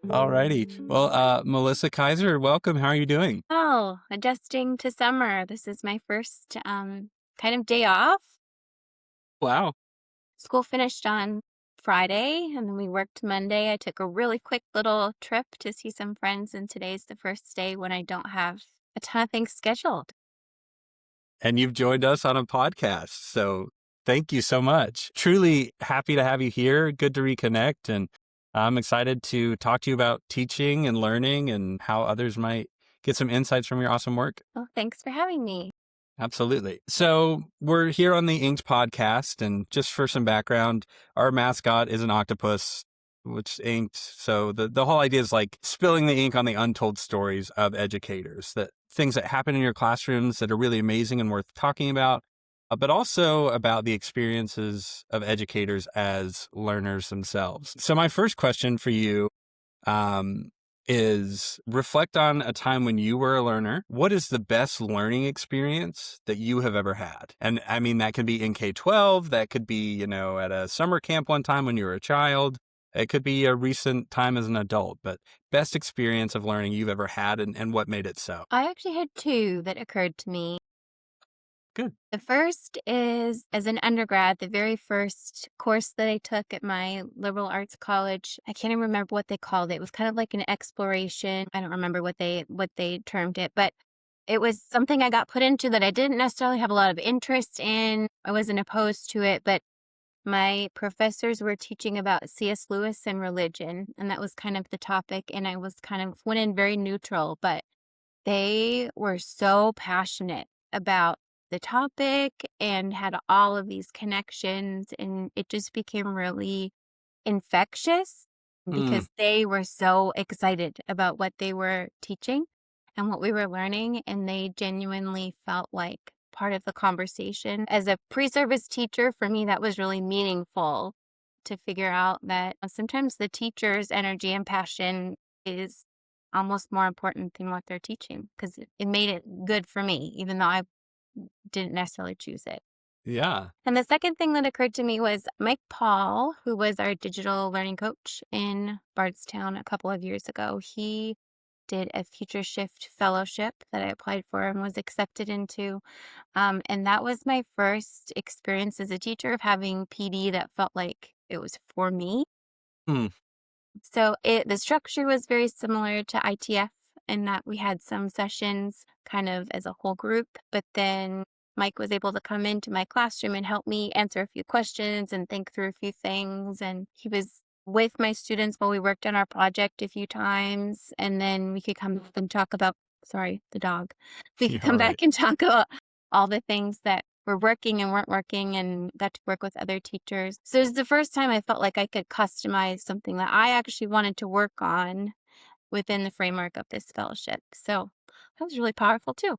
Alrighty. Well, Melissa Kyser, welcome. How are you doing? Oh, adjusting to summer. This is my first kind of day off. Wow. School finished on Friday and then we worked Monday. I took a really quick little trip to see some friends, and today's the first day when I don't have a ton of things scheduled. And you've joined us on a podcast. So thank you so much. Truly happy to have you here. Good to reconnect. And I'm excited to talk to you about teaching and learning and how others might get some insights from your awesome work. Well, thanks for having me. Absolutely. So we're here on the Inked podcast, and just for some background, our mascot is an octopus, which inked. So the whole idea is like spilling the ink on the untold stories of educators, that things that happen in your classrooms that are really amazing and worth talking about, but also about the experiences of educators as learners themselves. So my first question for you, is reflect on a time when you were a learner. What is the best learning experience that you have ever had? And I mean, that could be in K-12, that could be, at a summer camp one time when you were a child. It could be a recent time as an adult, but best experience of learning you've ever had and what made it so. I actually had two that occurred to me. Good. The first is as an undergrad, the very first course that I took at my liberal arts college. I can't even remember what they called it. It was kind of like an exploration. I don't remember what they termed it, but it was something I got put into that I didn't necessarily have a lot of interest in. I wasn't opposed to it, but my professors were teaching about C.S. Lewis and religion, and that was kind of the topic. And I was kind of went in very neutral, but they were so passionate about the topic and had all of these connections, and it just became really infectious Mm, because they were so excited about what they were teaching and what we were learning, and they genuinely felt like part of the conversation. As a pre-service teacher, for me, that was really meaningful to figure out that sometimes the teacher's energy and passion is almost more important than what they're teaching, because it made it good for me, even though I didn't necessarily choose it. yeah. And the second thing that occurred to me was Mike Paul, who was our digital learning coach in Bardstown a couple of years ago. He did a Future Shift fellowship that I applied for and was accepted into. And that was my first experience as a teacher of having PD that felt like it was for me. Mm, So the structure was very similar to ITF in that we had some sessions kind of as a whole group, but then Mike was able to come into my classroom and help me answer a few questions and think through a few things. And he was with my students while we worked on our project a few times. And then we could come back and talk about, sorry, the dog. We could you're come all right. back and talk about all the things that were working and weren't working, and got to work with other teachers. So it was the first time I felt like I could customize something that I actually wanted to work on within the framework of this fellowship. So that was really powerful too.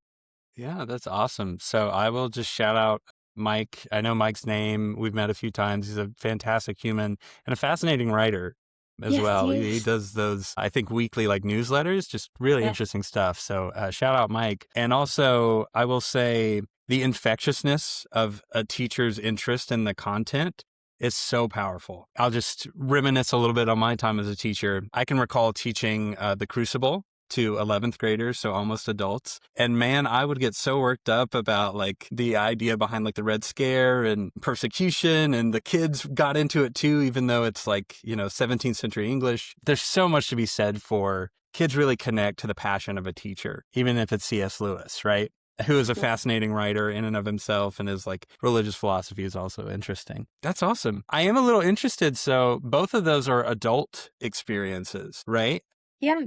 Yeah, that's awesome. So I will just shout out Mike. I know Mike's name. We've met a few times. He's a fantastic human and a fascinating writer as Yes, well. he He is. does those, I think, weekly like newsletters, just really Yeah. interesting stuff. So shout out Mike. And also, I will say the infectiousness of a teacher's interest in the content is so powerful. I'll just reminisce a little bit on my time as a teacher. I can recall teaching The Crucible to 11th graders, so almost adults. And man, I would get so worked up about like the idea behind like the Red Scare and persecution, and the kids got into it too, even though it's like, 17th century English. There's so much to be said for kids really connect to the passion of a teacher, even if it's C.S. Lewis, right? Who is a Yeah. fascinating writer in and of himself, and his like religious philosophy is also interesting. That's awesome. I am a little interested. So both of those are adult experiences, right? Yeah.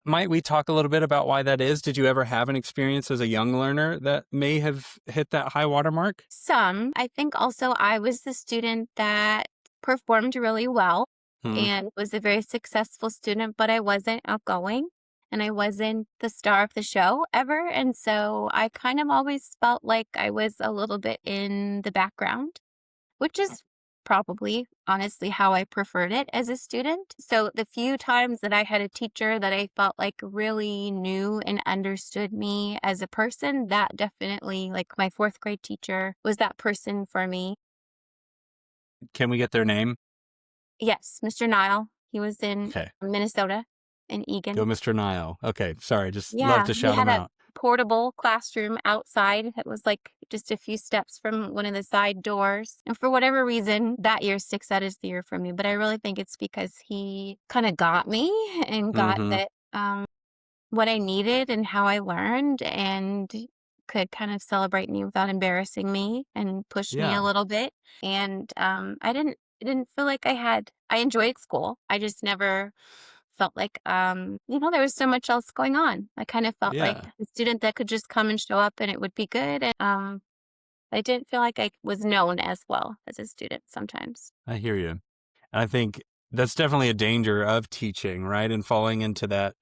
Might we talk a little bit about why that is? Did you ever have an experience as a young learner that may have hit that high water mark? Some. I think also I was the student that performed really well Hmm. and was a very successful student, but I wasn't outgoing and I wasn't the star of the show ever. And so I kind of always felt like I was a little bit in the background, which is probably honestly how I preferred it as a student. So the few times that I had a teacher that I felt like really knew and understood me as a person, that definitely, like my fourth grade teacher, was that person for me. Can we get their name? Yes, Mr. Nile. He was in Okay. Minnesota, in Go, Egan. Mr. Nile. Okay. Sorry. Just love Yeah, to we shout had him a out. portable classroom outside that was like just a few steps from one of the side doors. And for whatever reason, that year sticks out as the year for me. But I really think it's because he kind of got me and got Mm-hmm. that what I needed and how I learned, and could kind of celebrate me without embarrassing me and push me a Yeah. little bit. And I didn't feel like I enjoyed school. I just never felt like there was so much else going on. I kind of felt like Yeah. a student that could just come and show up and it would be good. And I didn't feel like I was known as well as a student sometimes. I hear you. And I think that's definitely a danger of teaching, right? And falling into that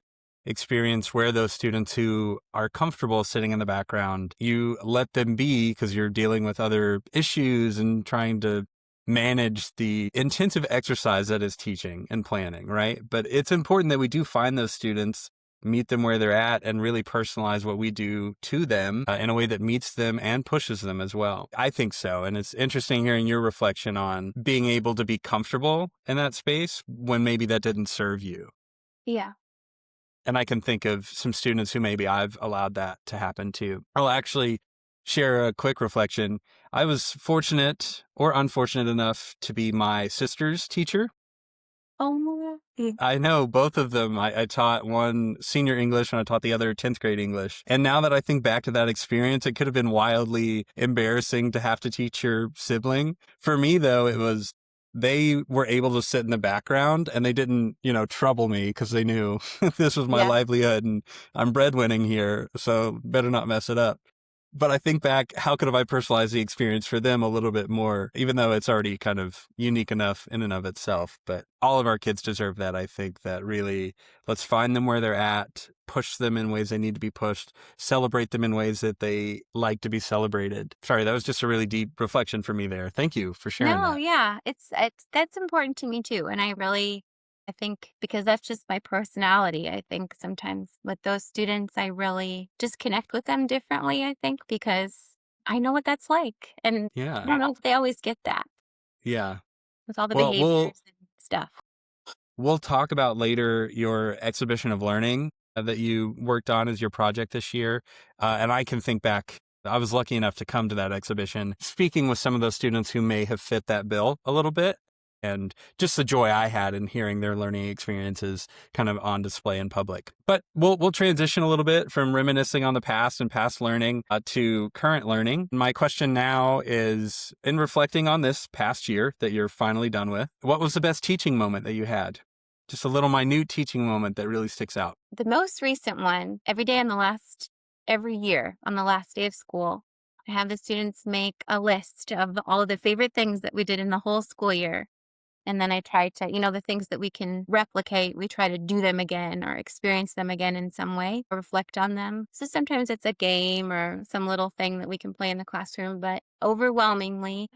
experience where those students who are comfortable sitting in the background, you let them be because you're dealing with other issues and trying to manage the intensive exercise that is teaching and planning, right? But it's important that we do find those students, meet them where they're at, and really personalize what we do to them in a way that meets them and pushes them as well. I think so. And it's interesting hearing your reflection on being able to be comfortable in that space when maybe that didn't serve you. Yeah. And I can think of some students who maybe I've allowed that to happen to. I'll actually share a quick reflection. I was fortunate or unfortunate enough to be my sister's teacher. Oh, I know both of them. I taught one senior English and I taught the other 10th grade English. And now that I think back to that experience, it could have been wildly embarrassing to have to teach your sibling. For me, though, they were able to sit in the background and they didn't, trouble me because they knew this was my yeah. livelihood and I'm breadwinning here. So better not mess it up. But I think back, how could have I personalized the experience for them a little bit more, even though it's already kind of unique enough in and of itself. But all of our kids deserve that. I think that really, let's find them where they're at, push them in ways they need to be pushed, celebrate them in ways that they like to be celebrated. Sorry, that was just a really deep reflection for me there. Thank you for sharing No, that. yeah, it's that's important to me too, and I think because that's just my personality. I think sometimes with those students, I really just connect with them differently. I think because I know what that's like, and I Yeah. don't know if they always get that Yeah. with all the Well, we'll behaviors and stuff. We'll talk about later your exhibition of learning that you worked on as your project this year. And I can think back, I was lucky enough to come to that exhibition, speaking with some of those students who may have fit that bill a little bit. And just the joy I had in hearing their learning experiences kind of on display in public. But we'll transition a little bit from reminiscing on the past and past learning to current learning. My question now is, in reflecting on this past year that you're finally done with, what was the best teaching moment that you had? Just a little minute teaching moment that really sticks out. The most recent one, every year on the last day of school, I have the students make a list of all of the favorite things that we did in the whole school year. And then I try to, the things that we can replicate, we try to do them again or experience them again in some way or reflect on them. So sometimes it's a game or some little thing that we can play in the classroom, but overwhelmingly,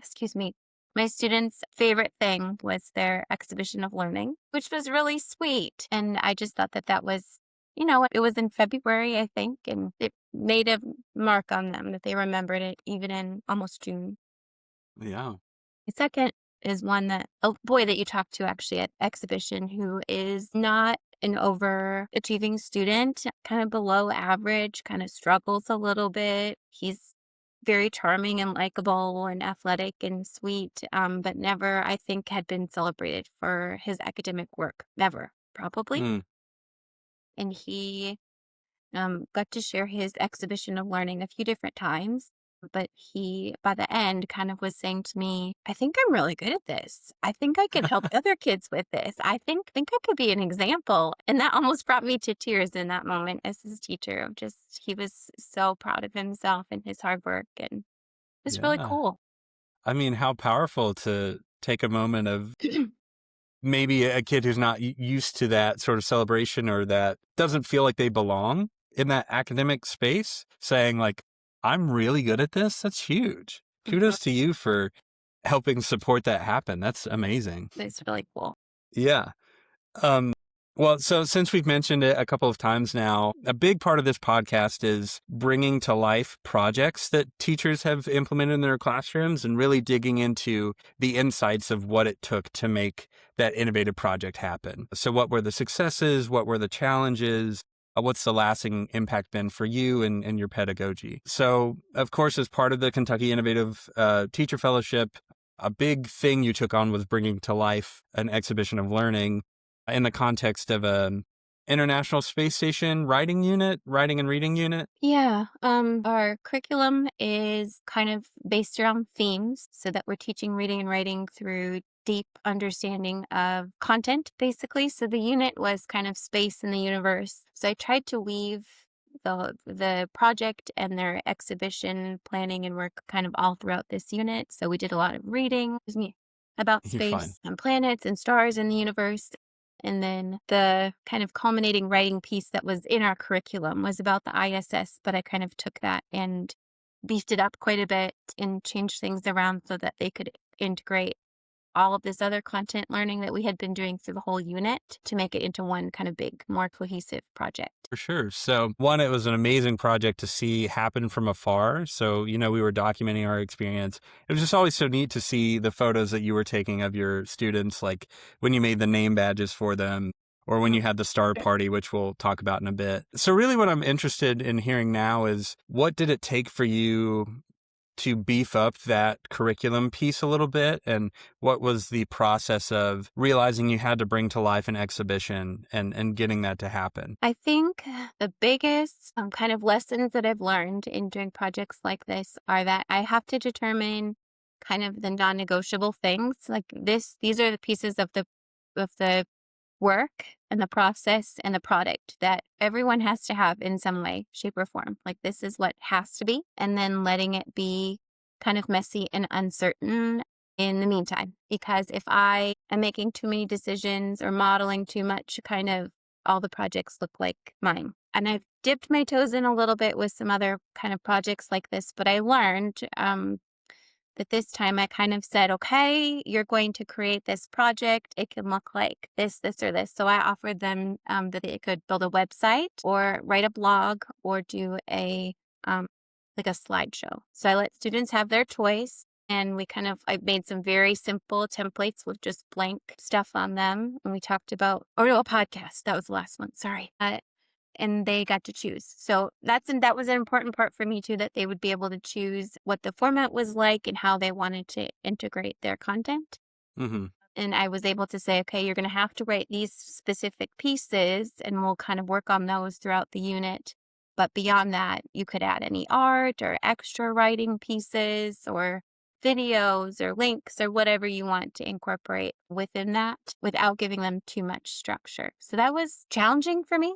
my students' favorite thing was their exhibition of learning, which was really sweet. And I just thought that was, it was in February, I think, and it made a mark on them that they remembered it even in almost June. Yeah. The second is one that a boy that you talked to actually at exhibition who is not an overachieving student, kind of below average, kind of struggles a little bit. He's very charming and likable and athletic and sweet, but never, I think, had been celebrated for his academic work. Never, probably. Mm, And he got to share his exhibition of learning a few different times. But he, by the end, kind of was saying to me, I think I'm really good at this. I think I could help other kids with this. I think I could be an example. And that almost brought me to tears in that moment as his teacher of just, he was so proud of himself and his hard work. And it was really yeah. cool. I mean, how powerful to take a moment of maybe a kid who's not used to that sort of celebration or that doesn't feel like they belong in that academic space, saying like, I'm really good at this. That's huge. Mhm. Kudos to you for helping support that happen. That's amazing. It's really cool. Yeah. Um, Well, so since we've mentioned it a couple of times now, a big part of this podcast is bringing to life projects that teachers have implemented in their classrooms and really digging into the insights of what it took to make that innovative project happen. So what were the successes? What were the challenges? What's the lasting impact been for you and your pedagogy? So, of course, as part of the Kentucky Innovative Teacher Fellowship, a big thing you took on was bringing to life an exhibition of learning in the context of an International Space Station writing and reading unit. Yeah, our curriculum is kind of based around themes so that we're teaching reading and writing through deep understanding of content, basically. So the unit was kind of space in the universe. So I tried to weave the project and their exhibition planning and work kind of all throughout this unit. So we did a lot of reading, about You're fine. space and planets and stars in the universe. And then the kind of culminating writing piece that was in our curriculum was about the ISS, but I kind of took that and beefed it up quite a bit and changed things around so that they could integrate all of this other content learning that we had been doing through the whole unit to make it into one kind of big, more cohesive project. For sure. So, one, it was an amazing project to see happen from afar. So, we were documenting our experience. It was just always so neat to see the photos that you were taking of your students, like when you made the name badges for them or when you had the star party, which we'll talk about in a bit. So, really, what I'm interested in hearing now is what did it take for you to beef up that curriculum piece a little bit? And what was the process of realizing you had to bring to life an exhibition and getting that to happen? I think the biggest kind of lessons that I've learned in doing projects like this are that I have to determine kind of the non-negotiable things. Like these are the pieces of the work and the process and the product that everyone has to have in some way, shape, or form. Like this is what has to be, and then letting it be kind of messy and uncertain in the meantime. Because if I am making too many decisions or modeling too much, kind of all the projects look like mine. And I've dipped my toes in a little bit with some other kind of projects like this, but I learned that this time I kind of said, okay, you're going to create this project. It can look like this, this, or this. So I offered them that they could build a website or write a blog or do like a slideshow. So I let students have their choice. And I made some very simple templates with just blank stuff on them. And we talked about, a podcast. That was the last one. Sorry. And they got to choose. So that was an important part for me too, that they would be able to choose what the format was like and how they wanted to integrate their content. Mm-hmm. And I was able to say, okay, you're going to have to write these specific pieces and we'll kind of work on those throughout the unit. But beyond that, you could add any art or extra writing pieces or videos or links or whatever you want to incorporate within that without giving them too much structure. So that was challenging for me,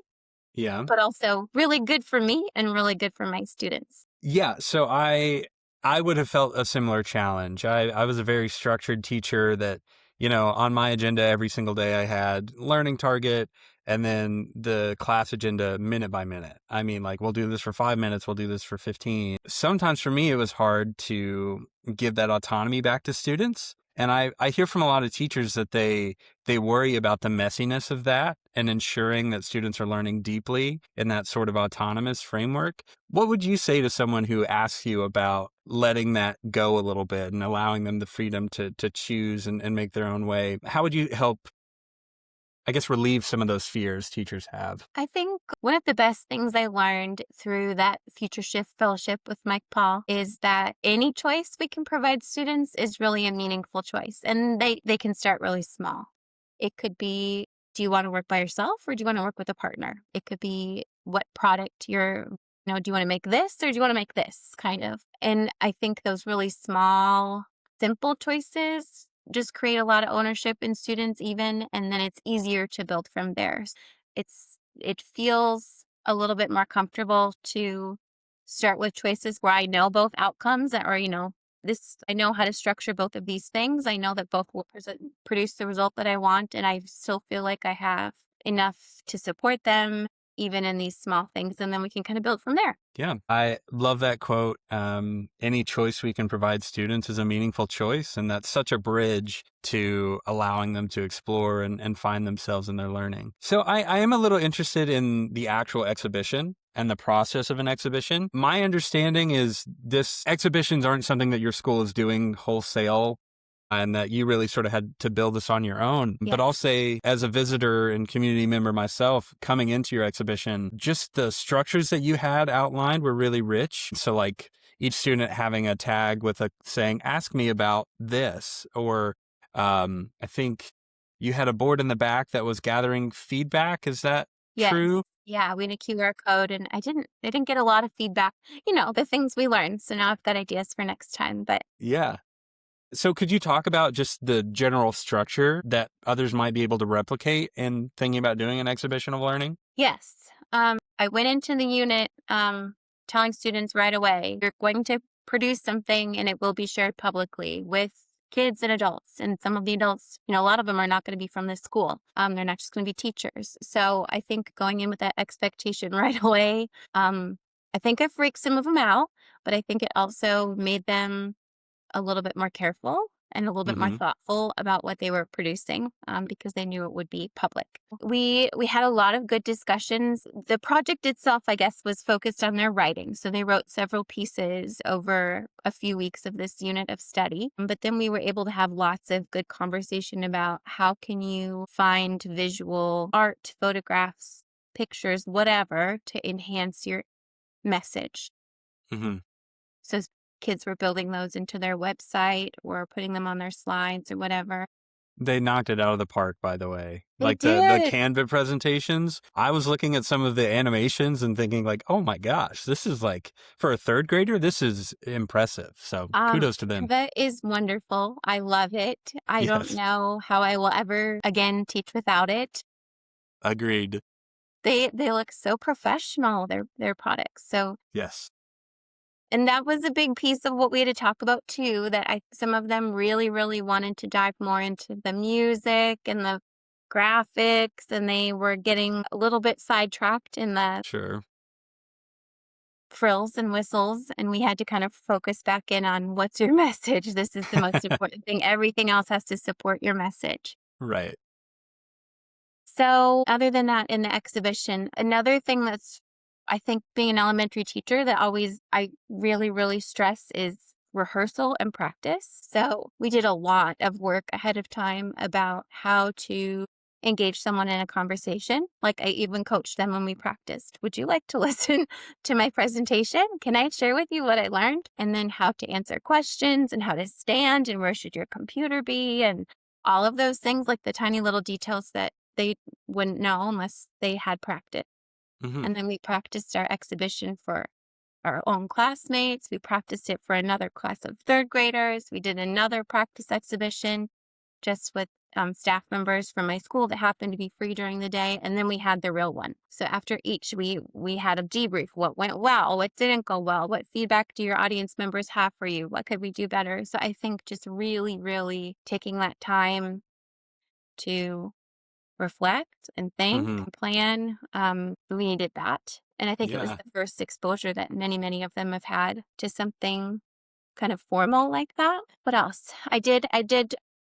Yeah. but also really good for me and really good for my students. Yeah. So I would have felt a similar challenge. I was a very structured teacher that, on my agenda every single day I had learning target and then the class agenda minute by minute. I mean, like, we'll do this for 5 minutes, we'll do this for 15. Sometimes for me, it was hard to give that autonomy back to students. And I hear from a lot of teachers that they worry about the messiness of that and ensuring that students are learning deeply in that sort of autonomous framework. What would you say to someone who asks you about letting that go a little bit and allowing them the freedom to choose and make their own way? How would you help, I guess, relieve some of those fears teachers have? I think one of the best things I learned through that Future Shift Fellowship with Mike Paul is that any choice we can provide students is really a meaningful choice. And they can start really small. It could be, do you want to work by yourself or do you want to work with a partner? It could be what product do you want to make this or do you want to make this kind of? And I think those really small, simple choices just create a lot of ownership in students even, and then it's easier to build from there. It feels a little bit more comfortable to start with choices where I know both outcomes or, I know how to structure both of these things. I know that both will produce the result that I want, and I still feel like I have enough to support them even in these small things, and then we can kind of build from there. Yeah, I love that quote. Any choice we can provide students is a meaningful choice. And that's such a bridge to allowing them to explore and find themselves in their learning. So I am a little interested in the actual exhibition and the process of an exhibition. My understanding is this exhibitions aren't something that your school is doing wholesale and that you really sort of had to build this on your own. Yeah. But I'll say, as a visitor and community member myself, coming into your exhibition, just the structures that you had outlined were really rich. So, like each student having a tag with a saying, "Ask me about this," or I think you had a board in the back that was gathering feedback. Is that Yes. true? Yeah, we had a QR code, and I didn't get a lot of feedback, the things we learned. So now I've got ideas for next time. But Yeah. So could you talk about just the general structure that others might be able to replicate in thinking about doing an exhibition of learning? yes, I went into the unit telling students right away, you're going to produce something and it will be shared publicly with kids and adults. And some of the adults, a lot of them are not going to be from this school. They're not just going to be teachers. So I think going in with that expectation right away, I think I freaked some of them out, but I think it also made them a little bit more careful and a little bit more Hmm. thoughtful about what they were producing, because they knew it would be public. We had a lot of good discussions. The project itself, I guess, was focused on their writing. So they wrote several pieces over a few weeks of this unit of study. But then we were able to have lots of good conversation about how can you find visual art, photographs, pictures, whatever, to enhance your message. Hmm. So kids were building those into their website or putting them on their slides or whatever. They knocked it out of the park, by the way. They Like the did. Canva presentations, I was looking at some of the animations and thinking like, oh my gosh, this is like for a third grader, this is impressive. So kudos to them. Canva is wonderful. I love it. I don't Yes, know how I will ever again teach without it. agreed. They look so professional, their products. So, Yes. and that was a big piece of what we had to talk about too, that some of them really, really wanted to dive more into the music and the graphics, and they were getting a little bit sidetracked in the Sure. frills and whistles, and we had to kind of focus back in on what's your message. This is the most important thing. Everything else has to support your message. Right. So, other than that, in the exhibition, another thing that's, I think, being an elementary teacher that I really, really stress is rehearsal and practice. So, we did a lot of work ahead of time about how to engage someone in a conversation. Like, I even coached them when we practiced. Would you like to listen to my presentation? Can I share with you what I learned? And then how to answer questions and how to stand and where should your computer be and all of those things, like the tiny little details that they wouldn't know unless they had practice. Hmm. And then we practiced our exhibition for our own classmates. We practiced it for another class of third graders. We did another practice exhibition just with staff members from my school that happened to be free during the day. And then we had the real one. So after each, we had a debrief. What went well? What didn't go well? What feedback do your audience members have for you? What could we do better? So I think just really, really taking that time to reflect and think Hmm. and plan. We needed that. And I think it was Yeah. the first exposure that many, many of them have had to something kind of formal like that. What else? I did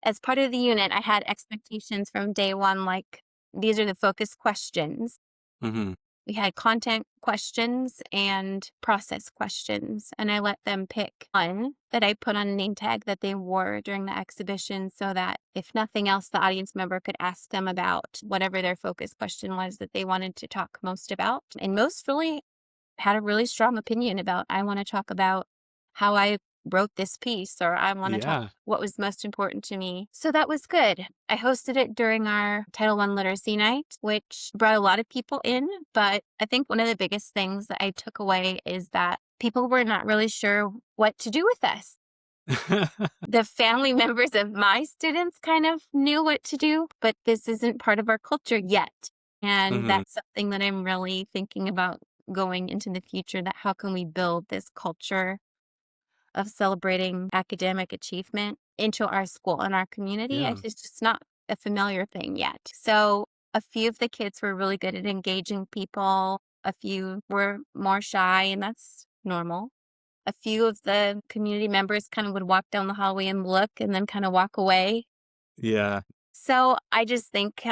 as part of the unit, I had expectations from day one, like these are the focus questions. Hmm. We had content questions and process questions, and I let them pick one that I put on a name tag that they wore during the exhibition so that if nothing else, the audience member could ask them about whatever their focus question was that they wanted to talk most about. And most really had a really strong opinion about, I want to talk about how I wrote this piece, or I want to talk Yeah. what was most important to me. So that was good. I hosted it during our Title I Literacy Night, which brought a lot of people in. But I think one of the biggest things that I took away is that people were not really sure what to do with us. The family members of my students kind of knew what to do, but this isn't part of our culture yet. And Hmm. that's something that I'm really thinking about going into the future, that how can we build this culture of celebrating academic achievement into our school and our community? Yeah. It's just not a familiar thing yet. So A few of the kids were really good at engaging people. A few were more shy, and that's normal. A few of the community members kind of would walk down the hallway and look and then kind of walk away. Yeah. So I just think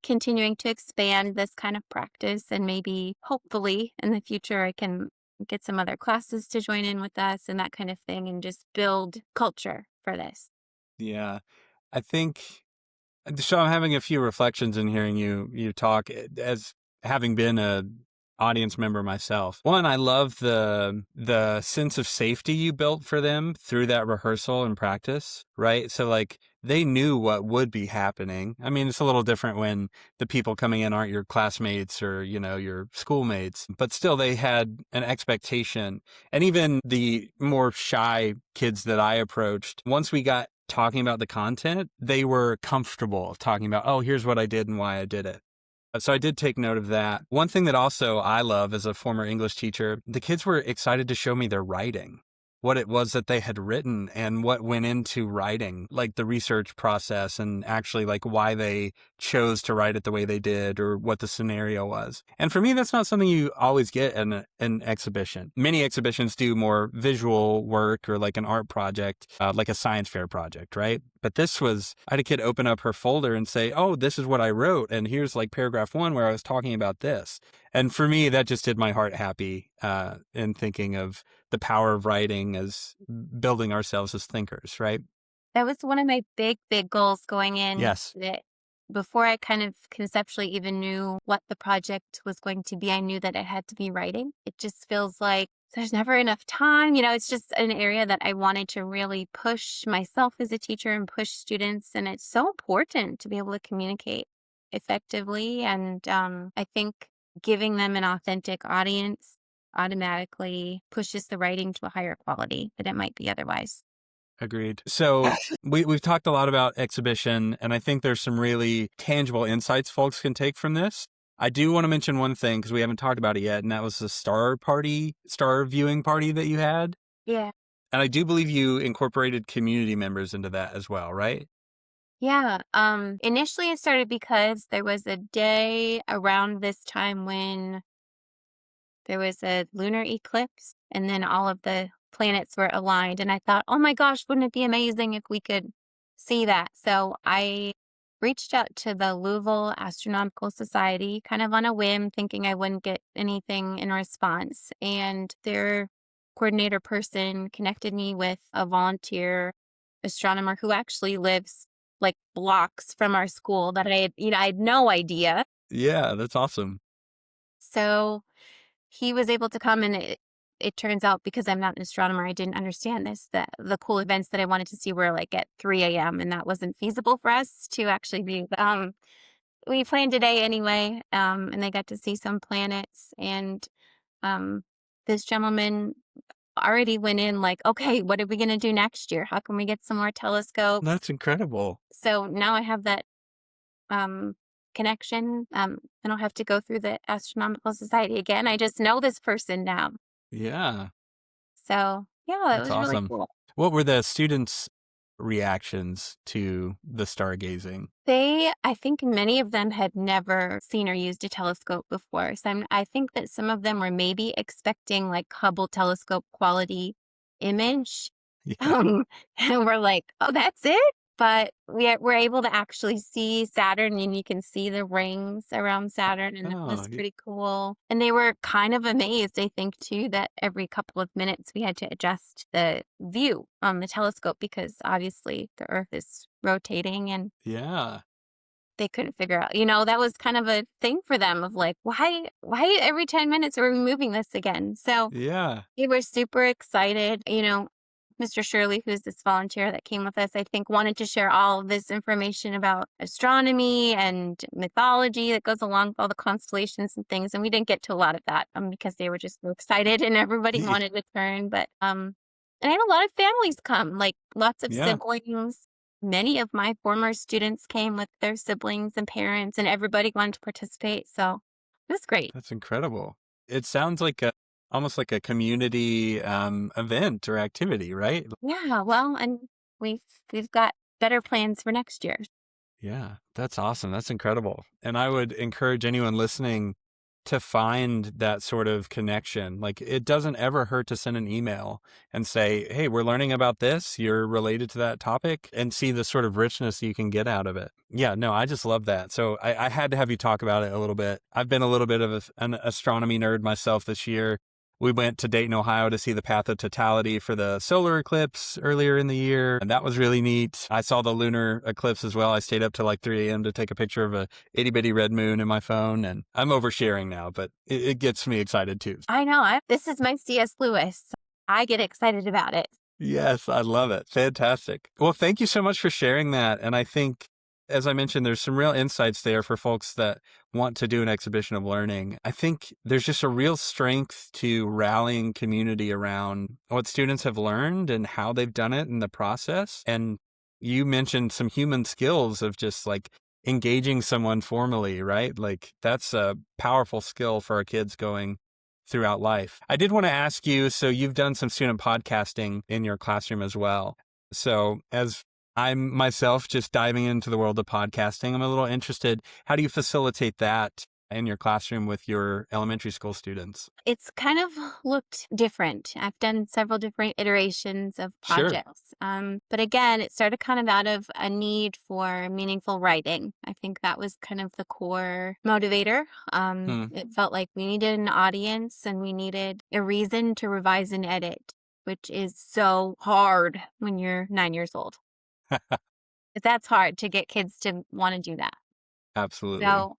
continuing to expand this kind of practice, and maybe hopefully in the future I can get some other classes to join in with us and that kind of thing, and just build culture for this. Yeah. I think so. I'm having a few reflections in hearing you talk as having been a audience member myself. One, I love the sense of safety you built for them through that rehearsal and practice, right? So like they knew what would be happening. I mean, it's a little different when the people coming in aren't your classmates or, your schoolmates, but still they had an expectation. And even the more shy kids that I approached, once we got talking about the content, they were comfortable talking about, oh, here's what I did and why I did it. So I did take note of that. One thing that also I love as a former English teacher, the kids were excited to show me their writing, what it was that they had written and what went into writing, like the research process and actually like why they chose to write it the way they did or what the scenario was. And for me, that's not something you always get in an exhibition. Many exhibitions do more visual work or like an art project, like a science fair project, right? But this was, I had a kid open up her folder and say, oh, this is what I wrote. And here's like paragraph 1 where I was talking about this. And for me, that just did my heart happy in thinking of the power of writing as building ourselves as thinkers, right? That was one of my big, big goals going in. Yes. That before I kind of conceptually even knew what the project was going to be, I knew that it had to be writing. It just feels like there's never enough time. It's just an area that I wanted to really push myself as a teacher and push students. And it's so important to be able to communicate effectively. And I think giving them an authentic audience automatically pushes the writing to a higher quality than it might be otherwise. Agreed. So we've talked a lot about exhibition, and I think there's some really tangible insights folks can take from this. I do want to mention one thing because we haven't talked about it yet, and that was the star viewing party that you had. Yeah. And I do believe you incorporated community members into that as well, right? Yeah. Initially it started because there was a day around this time when there was a lunar eclipse and then all of the planets were aligned. And I thought, oh my gosh, wouldn't it be amazing if we could see that? So I reached out to the Louisville Astronomical Society kind of on a whim, thinking I wouldn't get anything in response. And their coordinator person connected me with a volunteer astronomer who actually lives like blocks from our school that I had no idea. Yeah, that's awesome. So he was able to come, and it turns out, because I'm not an astronomer, I didn't understand this, that the cool events that I wanted to see were like at 3 a.m. and that wasn't feasible for us to actually do. We planned today anyway, and they got to see some planets. And um, this gentleman already went in like, okay, what are we going to do next year? How can we get some more telescopes? That's incredible. So now I have that um, connection. I don't have to go through the Astronomical Society again. I just know this person now. Yeah, So yeah, it that's was really awesome. cool. What were the students' reactions to the stargazing? I think many of them had never seen or used a telescope before. So I think that some of them were maybe expecting like Hubble telescope quality image. Yeah. And we're like, oh, that's it? But we're able to actually see Saturn, and you can see the rings around Saturn, and that Oh, was pretty cool. And they were kind of amazed, I think, too, that every couple of minutes we had to adjust the view on the telescope because obviously the Earth is rotating, and yeah. they couldn't figure out, that was kind of a thing for them of like, why every 10 minutes are we moving this again? So Yeah. they were super excited. Mr. Shirley, who's this volunteer that came with us, I think wanted to share all of this information about astronomy and mythology that goes along with all the constellations and things. And we didn't get to a lot of that because they were just so excited and everybody wanted to turn. But and I had a lot of families come, like lots of Yeah. siblings. Many of my former students came with their siblings and parents, and everybody wanted to participate. So it was great. That's incredible. It sounds like almost like a community event or activity, right? Yeah, well, and we've got better plans for next year. Yeah, that's awesome. That's incredible. And I would encourage anyone listening to find that sort of connection. Like, it doesn't ever hurt to send an email and say, hey, we're learning about this. You're related to that topic, and see the sort of richness you can get out of it. Yeah, no, I just love that. So I had to have you talk about it a little bit. I've been a little bit of an astronomy nerd myself this year. We went to Dayton, Ohio to see the path of totality for the solar eclipse earlier in the year, and that was really neat. I saw the lunar eclipse as well. I stayed up till like 3 a.m. to take a picture of a itty bitty red moon in my phone, and I'm oversharing now, but it gets me excited too. I know. This is my C.S. Lewis. I get excited about it. Yes, I love it. Fantastic. Well, thank you so much for sharing that. And I think, as I mentioned, there's some real insights there for folks that want to do an exhibition of learning. I think there's just a real strength to rallying community around what students have learned and how they've done it in the process. And you mentioned some human skills of just like engaging someone formally, right? Like, that's a powerful skill for our kids going throughout life. I did want to ask you, so you've done some student podcasting in your classroom as well. So as I'm myself just diving into the world of podcasting, I'm a little interested. How do you facilitate that in your classroom with your elementary school students? It's kind of looked different. I've done several different iterations of Sure. projects. But again, it started kind of out of a need for meaningful writing. I think that was kind of the core motivator. Hmm. It felt like we needed an audience and we needed a reason to revise and edit, which is so hard when you're 9 years old. That's hard to get kids to want to do that. Absolutely. So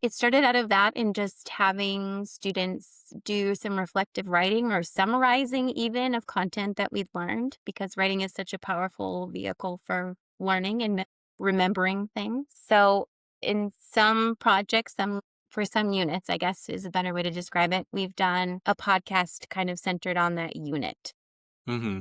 it started out of that and just having students do some reflective writing or summarizing even of content that we've learned, because writing is such a powerful vehicle for learning and remembering things. So in some projects, for some units, I guess is a better way to describe it, we've done a podcast kind of centered on that unit. Hmm.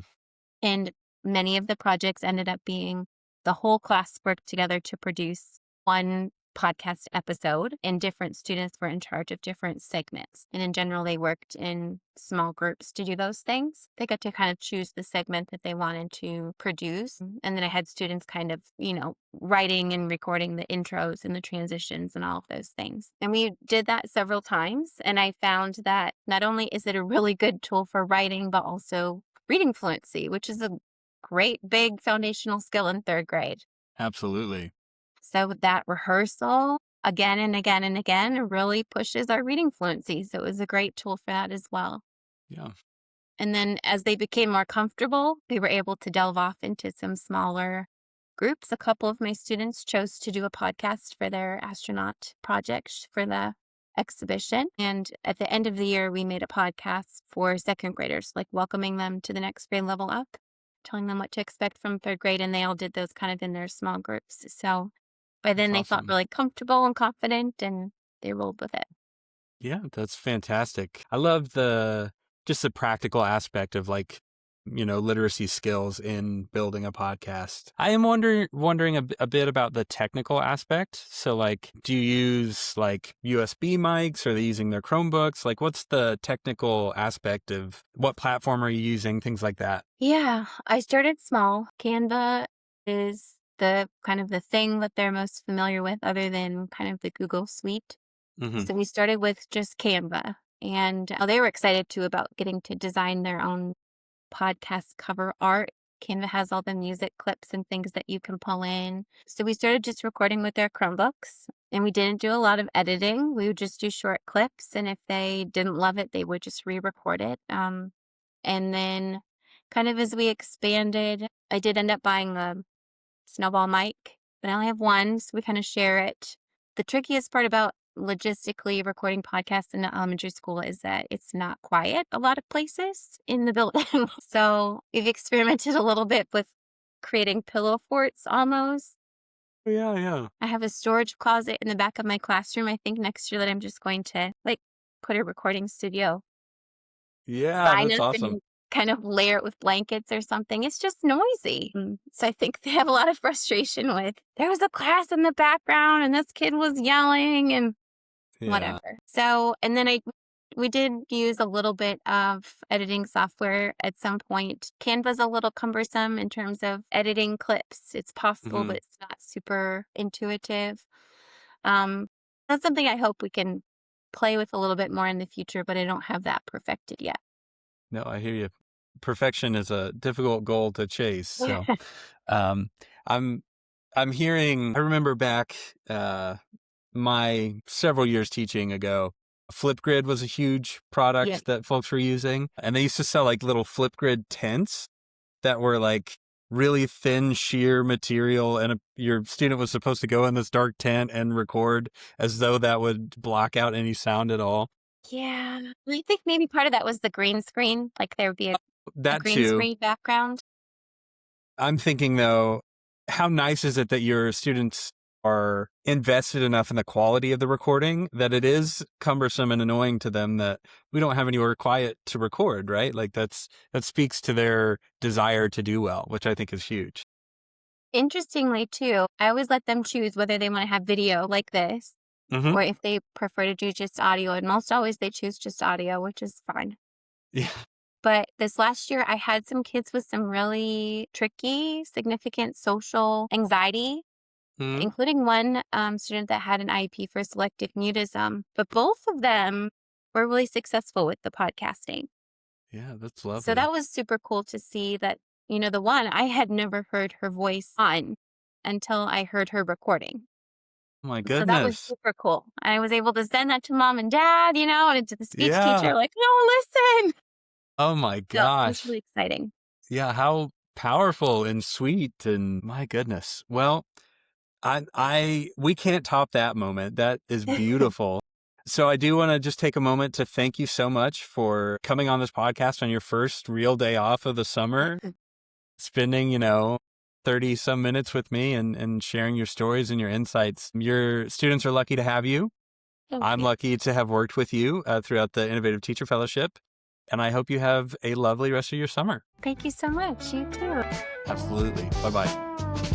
And many of the projects ended up being the whole class worked together to produce one podcast episode, and different students were in charge of different segments. And in general, they worked in small groups to do those things. They got to kind of choose the segment that they wanted to produce. And then I had students kind of, writing and recording the intros and the transitions and all of those things. And we did that several times. And I found that not only is it a really good tool for writing, but also reading fluency, which is a great big foundational skill in 3rd grade. Absolutely. So that rehearsal again and again and again really pushes our reading fluency. So it was a great tool for that as well. Yeah. And then as they became more comfortable, we were able to delve off into some smaller groups. A couple of my students chose to do a podcast for their astronaut project for the exhibition. And at the end of the year, we made a podcast for 2nd graders, like welcoming them to the next grade level up, telling them what to expect from 3rd grade. And they all did those kind of in their small groups. So by then That's they felt awesome. really comfortable and confident and they rolled with it. Yeah, that's fantastic. I love just the practical aspect of like, literacy skills in building a podcast. I am wondering a bit about the technical aspect. So like, do you use like USB mics? Or are they using their Chromebooks? Like, what's the technical aspect of what platform are you using? Things like that. Yeah, I started small. Canva is the kind of the thing that they're most familiar with other than kind of the Google suite. Hmm. So we started with just Canva, and they were excited too about getting to design their own podcast cover art. Canva has all the music clips and things that you can pull in. So we started just recording with their Chromebooks, and we didn't do a lot of editing. We would just do short clips, and if they didn't love it, they would just re-record it. And then kind of as we expanded, I did end up buying a snowball mic, but I only have one, so we kind of share it. The trickiest part about logistically recording podcasts in the elementary school is that it's not quiet a lot of places in the building. So we've experimented a little bit with creating pillow forts almost. Yeah, yeah. I have a storage closet in the back of my classroom. I think next year that I'm just going to put a recording studio Yeah, sign that's up awesome. and kind of layer it with blankets or something. It's just noisy. So I think they have a lot of frustration with, there was a class in the background and this kid was yelling and Yeah. whatever. So, and then We did use a little bit of editing software at some point. Canva's a little cumbersome in terms of editing clips. It's possible, Hmm. but it's not super intuitive. Um, that's something I hope we can play with a little bit more in the future, but I don't have that perfected yet. No, I hear you. Perfection is a difficult goal to chase. So, um, I'm I'm hearing. I remember back my several years teaching ago. Flipgrid was a huge Yeah. product that folks were using, and they used to sell like little Flipgrid tents that were like really thin, sheer material, and your student was supposed to go in this dark tent and record as though that would block out any sound at all. Yeah. I think maybe part of that was the green screen. Like there would be a That green too. screen background. I'm thinking though, how nice is it that your students are invested enough in the quality of the recording that it is cumbersome and annoying to them that we don't have anywhere quiet to record, right? Like that speaks to their desire to do well, which I think is huge. Interestingly, too, I always let them choose whether they want to have video like this Hmm. or if they prefer to do just audio. And most always they choose just audio, which is fine. Yeah. But this last year, I had some kids with some really tricky, significant social anxiety, Mhm. including one student that had an IEP for selective mutism. But both of them were really successful with the podcasting. Yeah, that's So lovely. that was super cool to see that, the one I had never heard her voice on until I heard her recording. Oh my So that was goodness. super cool. I was able to send that to mom and dad, and to the speech Yeah. teacher, like, no, listen. Oh my So it was gosh. really exciting. Yeah, how powerful and sweet and my goodness. Well, we can't top that moment. That is beautiful. So I do want to just take a moment to thank you so much for coming on this podcast on your first real day off of the summer, spending, 30 some minutes with me and sharing your stories and your insights. Your students are lucky to have you. Thank I'm you. lucky to have worked with you throughout the Innovative Teacher Fellowship. And I hope you have a lovely rest of your summer. Thank you so much. You too. Absolutely. Bye-bye.